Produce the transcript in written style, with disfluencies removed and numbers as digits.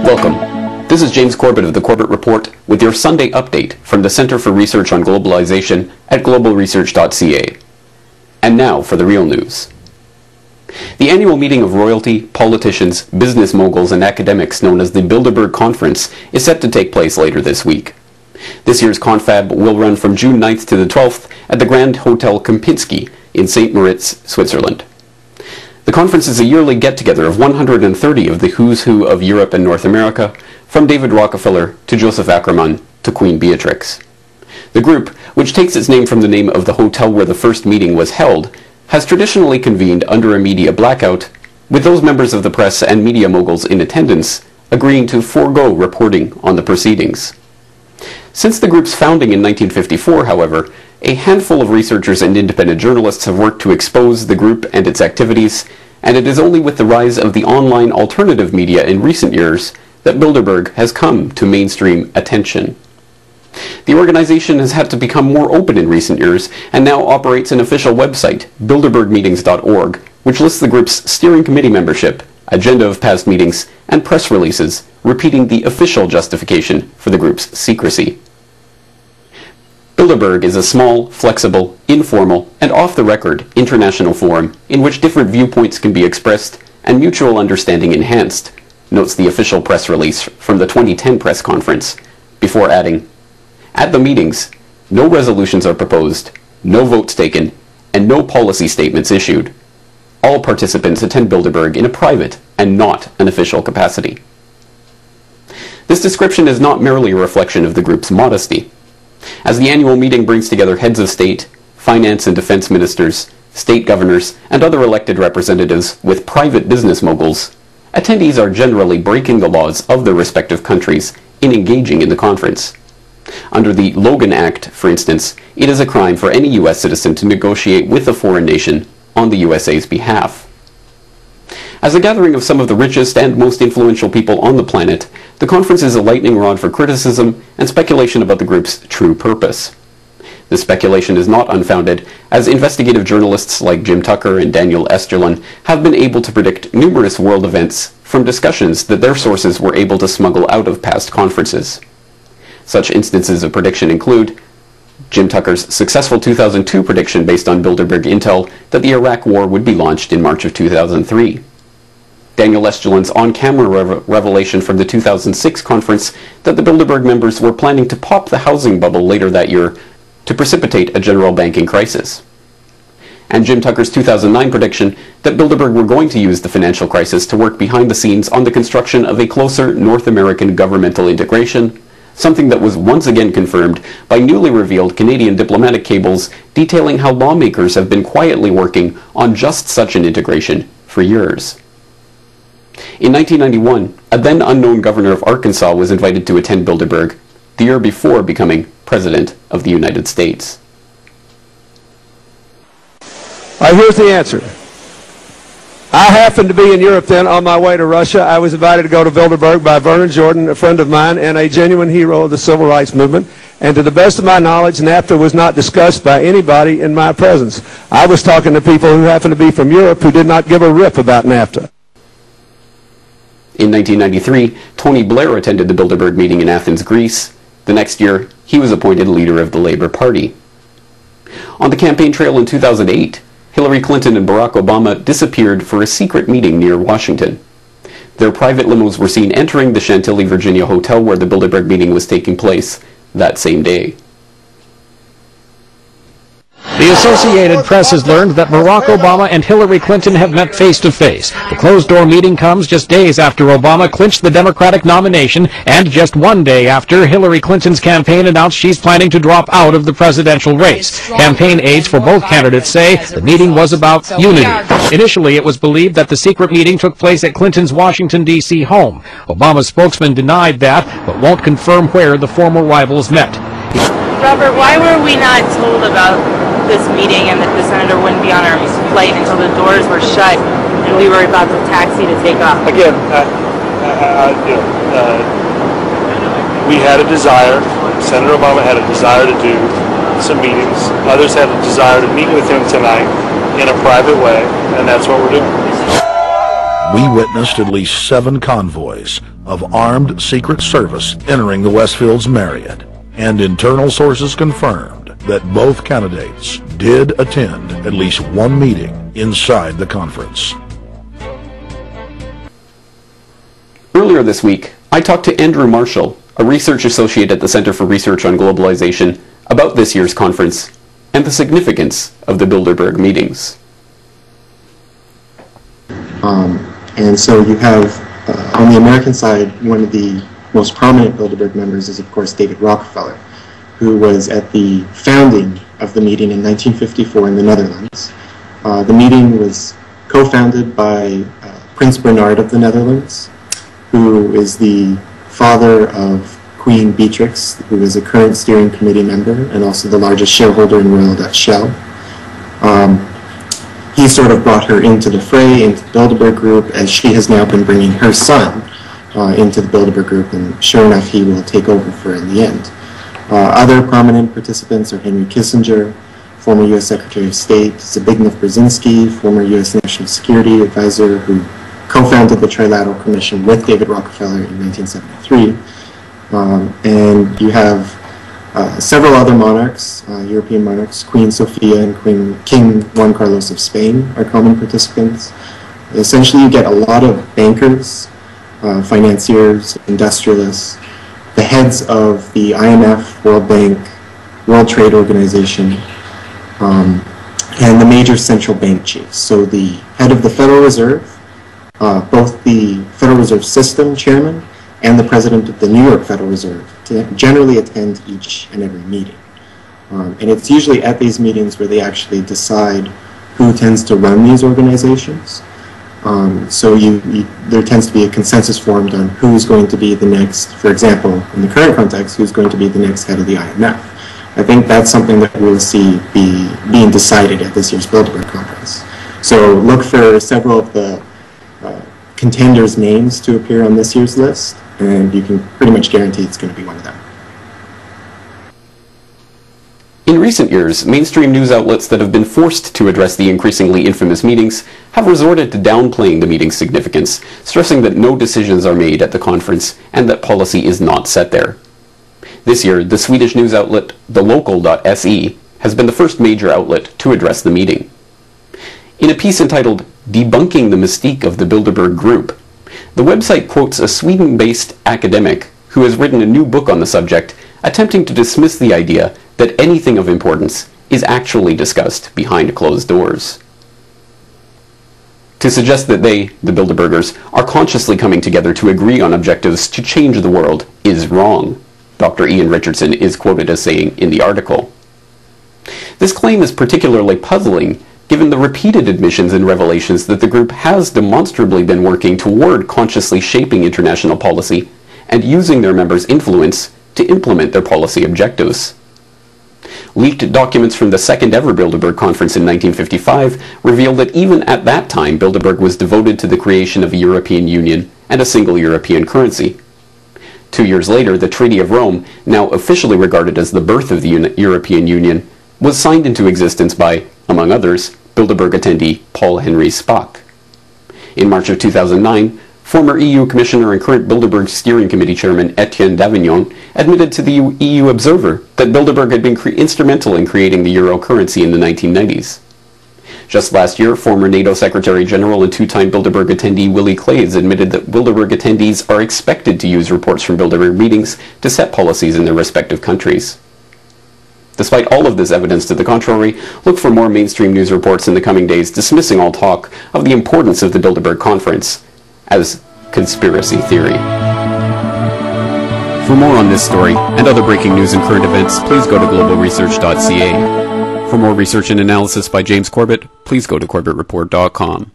Welcome. This is James Corbett of the Corbett Report with your Sunday update from the Center for Research on Globalization at globalresearch.ca. And now for the real news. The annual meeting of royalty, politicians, business moguls, and academics known as the Bilderberg Conference is set to take place later this week. This year's confab will run from June 9th to the 12th at the Grand Hotel Kempinski in St. Moritz, Switzerland. The conference is a yearly get-together of 130 of the who's who of Europe and North America, from David Rockefeller to Joseph Ackermann to Queen Beatrix. The group, which takes its name from the name of the hotel where the first meeting was held, has traditionally convened under a media blackout, with those members of the press and media moguls in attendance agreeing to forego reporting on the proceedings. Since the group's founding in 1954, however, a handful of researchers and independent journalists have worked to expose the group and its activities, and it is only with the rise of the online alternative media in recent years that Bilderberg has come to mainstream attention. The organization has had to become more open in recent years and now operates an official website, bilderbergmeetings.org, which lists the group's steering committee membership, agenda of past meetings, and press releases, repeating the official justification for the group's secrecy. Bilderberg is a small, flexible, informal, and off-the-record international forum in which different viewpoints can be expressed and mutual understanding enhanced, notes the official press release from the 2010 press conference, before adding, "At the meetings, no resolutions are proposed, no votes taken, and no policy statements issued. All participants attend Bilderberg in a private and not an official capacity." This description is not merely a reflection of the group's modesty. As the annual meeting brings together heads of state, finance and defense ministers, state governors, and other elected representatives with private business moguls, attendees are generally breaking the laws of their respective countries in engaging in the conference. Under the Logan Act, for instance, it is a crime for any U.S. citizen to negotiate with a foreign nation on the USA's behalf. As a gathering of some of the richest and most influential people on the planet, the conference is a lightning rod for criticism and speculation about the group's true purpose. This speculation is not unfounded, as investigative journalists like Jim Tucker and Daniel Esterlin have been able to predict numerous world events from discussions that their sources were able to smuggle out of past conferences. Such instances of prediction include Jim Tucker's successful 2002 prediction based on Bilderberg intel that the Iraq War would be launched in March of 2003. Daniel Esterlin's on-camera revelation from the 2006 conference that the Bilderberg members were planning to pop the housing bubble later that year to precipitate a general banking crisis. And Jim Tucker's 2009 prediction that Bilderberg were going to use the financial crisis to work behind the scenes on the construction of a closer North American governmental integration, something that was once again confirmed by newly revealed Canadian diplomatic cables detailing how lawmakers have been quietly working on just such an integration for years. In 1991, a then unknown governor of Arkansas was invited to attend Bilderberg, the year before becoming President of the United States. Here's the answer. I happened to be in Europe then on my way to Russia. I was invited to go to Bilderberg by Vernon Jordan, a friend of mine and a genuine hero of the civil rights movement. And to the best of my knowledge, NAFTA was not discussed by anybody in my presence. I was talking to people who happened to be from Europe who did not give a rip about NAFTA. In 1993, Tony Blair attended the Bilderberg meeting in Athens, Greece. The next year, he was appointed leader of the Labour Party. On the campaign trail in 2008, Hillary Clinton and Barack Obama disappeared for a secret meeting near Washington. Their private limos were seen entering the Chantilly, Virginia hotel where the Bilderberg meeting was taking place that same day. The Associated Press has learned that Barack Obama and Hillary Clinton have met face-to-face. The closed-door meeting comes just days after Obama clinched the Democratic nomination and just one day after Hillary Clinton's campaign announced she's planning to drop out of the presidential race. Campaign aides for both candidates say the meeting was about unity. Initially, it was believed that the secret meeting took place at Clinton's Washington, D.C. home. Obama's spokesman denied that, but won't confirm where the former rivals met. Robert, why were we not told about this meeting and that the senator wouldn't be on our flight until the doors were shut and we were about to taxi to take off? Again, we had a desire, Senator Obama had a desire to do some meetings. Others had a desire to meet with him tonight in a private way, and that's what we're doing. we witnessed at least 7 convoys of armed Secret Service entering the Westfield's Marriott, and internal sources confirmed that both candidates did attend at least one meeting inside the conference. Earlier this week, I talked to Andrew Marshall, a research associate at the Center for Research on Globalization, about this year's conference and the significance of the Bilderberg meetings. And so you have, on the American side, one of the most prominent Bilderberg members is, of course, David Rockefeller, who was at the founding of the meeting in 1954 in the Netherlands. The meeting was co-founded by Prince Bernhard of the Netherlands, who is the father of Queen Beatrix, who is a current steering committee member and also the largest shareholder in Royal Dutch Shell. He sort of brought her into the fray, into the Bilderberg Group, as she has now been bringing her son into the Bilderberg Group, and sure enough, he will take over for her in the end. Other prominent participants are Henry Kissinger, former U.S. Secretary of State, Zbigniew Brzezinski, former U.S. National Security Advisor, who co-founded the Trilateral Commission with David Rockefeller in 1973. And you have several other monarchs, European monarchs, Queen Sofia and King Juan Carlos of Spain are common participants. Essentially, you get a lot of bankers, financiers, industrialists, the heads of the IMF, World Bank, World Trade Organization, and the major central bank chiefs. So the head of the Federal Reserve, both the Federal Reserve System chairman and the president of the New York Federal Reserve to generally attend each and every meeting. And it's usually at these meetings where they actually decide who tends to run these organizations. So there tends to be a consensus formed on who's going to be the next, for example, in the current context, who's going to be the next head of the IMF. I think that's something that we'll see being decided at this year's Bilderberg conference. So look for several of the contenders' names to appear on this year's list, and you can pretty much guarantee it's going to be one of them. In recent years, mainstream news outlets that have been forced to address the increasingly infamous meetings have resorted to downplaying the meeting's significance, stressing that no decisions are made at the conference and that policy is not set there. This year, the Swedish news outlet thelocal.se has been the first major outlet to address the meeting. In a piece entitled "Debunking the Mystique of the Bilderberg Group," the website quotes a Sweden-based academic who has written a new book on the subject, attempting to dismiss the idea that anything of importance is actually discussed behind closed doors. To suggest that they, the Bilderbergers, are consciously coming together to agree on objectives to change the world is wrong, Dr. Ian Richardson is quoted as saying in the article. This claim is particularly puzzling given the repeated admissions and revelations that the group has demonstrably been working toward consciously shaping international policy and using their members' influence to implement their policy objectives. Leaked documents from the second ever Bilderberg conference in 1955 reveal that even at that time Bilderberg was devoted to the creation of a European Union and a single European currency. 2 years later, the Treaty of Rome, now officially regarded as the birth of the European Union, was signed into existence by, among others, Bilderberg attendee Paul Henry Spaak. In March of 2009, former EU Commissioner and current Bilderberg Steering Committee Chairman Etienne Davignon admitted to the EU Observer that Bilderberg had been instrumental in creating the euro currency in the 1990s. Just last year, former NATO Secretary General and two-time Bilderberg attendee Willy Claes admitted that Bilderberg attendees are expected to use reports from Bilderberg meetings to set policies in their respective countries. Despite all of this evidence to the contrary, look for more mainstream news reports in the coming days dismissing all talk of the importance of the Bilderberg Conference as conspiracy theory. For more on this story and other breaking news and current events, please go to globalresearch.ca. For more research and analysis by James Corbett, please go to corbettreport.com.